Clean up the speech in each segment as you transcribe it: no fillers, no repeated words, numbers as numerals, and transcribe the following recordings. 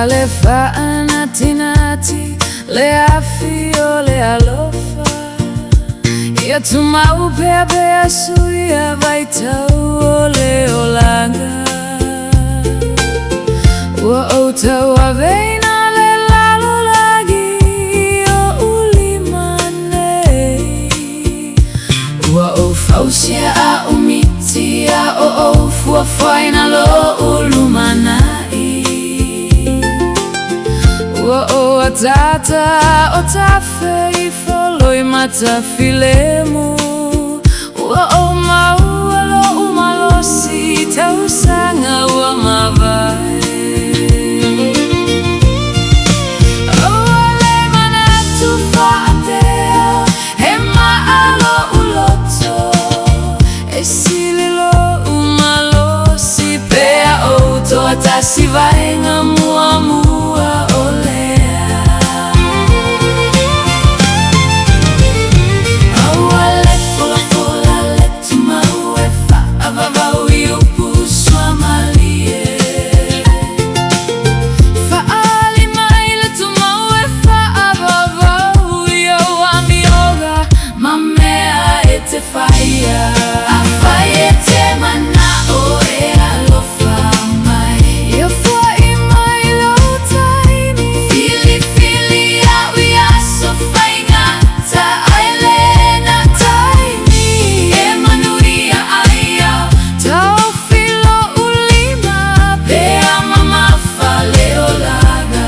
le nati nati, le afi o le alofa. Ia tumau pea pea suia vai tau o le olanga. Ua o tau a veina le lalo lagi o ulimane. Ua o fausia a umiti a o fuafaina lo ulumanai. Ua o atata o tafe i foloi mata filemu. Ua o maua lo umalosi tau sanga ua mawai. Ua le manatu fa'ateo he ma'alo uloto. E sili lo umalosi pea o toa tasi vaenga mua mua o Afai e te mana o e alofa mai. Ia fai mai lo taimi. Fili fili a ui aso fai ngata ailena taimi. E manuia aia tau filo ulima. Pea mama fale o laga.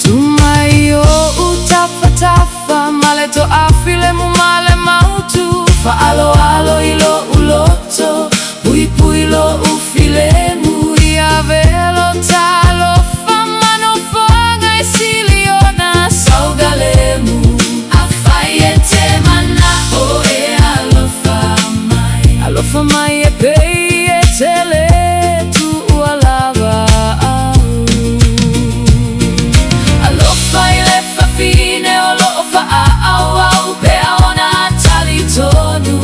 Tumai o utafa tafa male to afile mu male mautu. Fa'alo alo ilo uloto, pui pui lo ufilemu. Ia velo talo famano fonga e siliona saugalemu. Afai e te mana o e alofa mai e pei e tele tu ualava. Alofa i le fafine o lo fa au au pea ona tali tonu.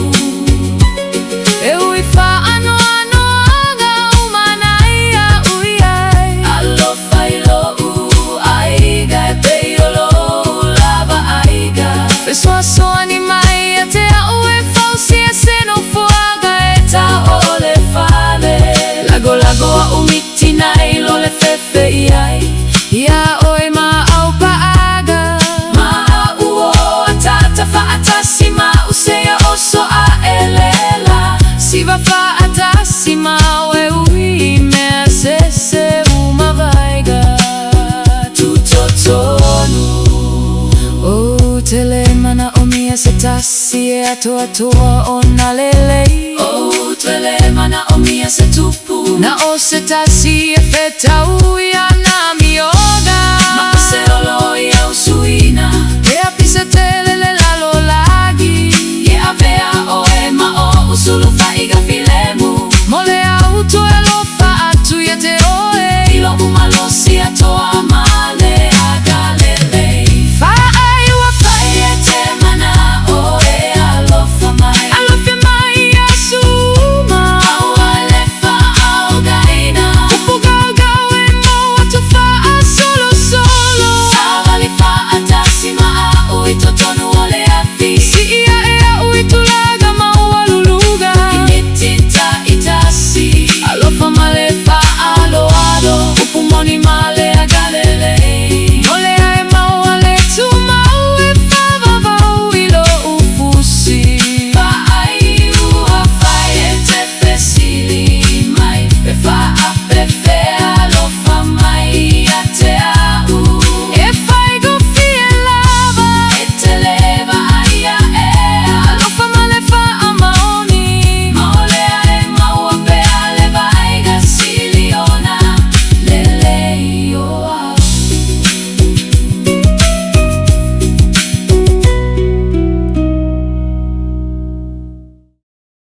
E ui fa ano ano anga umanai a ui ai. Alofa i lo u aiga e pei o lo lava aiga. Pessoa soa ni mai a te au e fausi e se no fuaga e ta o le fale. Lago lago a umiti nai lo le fefe i ai. Ia oi ma au pa aga. Ma au o a tata fa atasi ma usea oso a elela. Si va fa atasi ma e ui mea se se uma vaiga. Tutto tonu. O tele mana o mia se tasi e atoa toa o na lelei. O tele mana o mia se tupu. Na o se tasi e feta uia na mioga. Ma se olo ia usuina. E a pisa tele le lalo lagi. Ia vea o e ma o usulu faiga filemu. Mole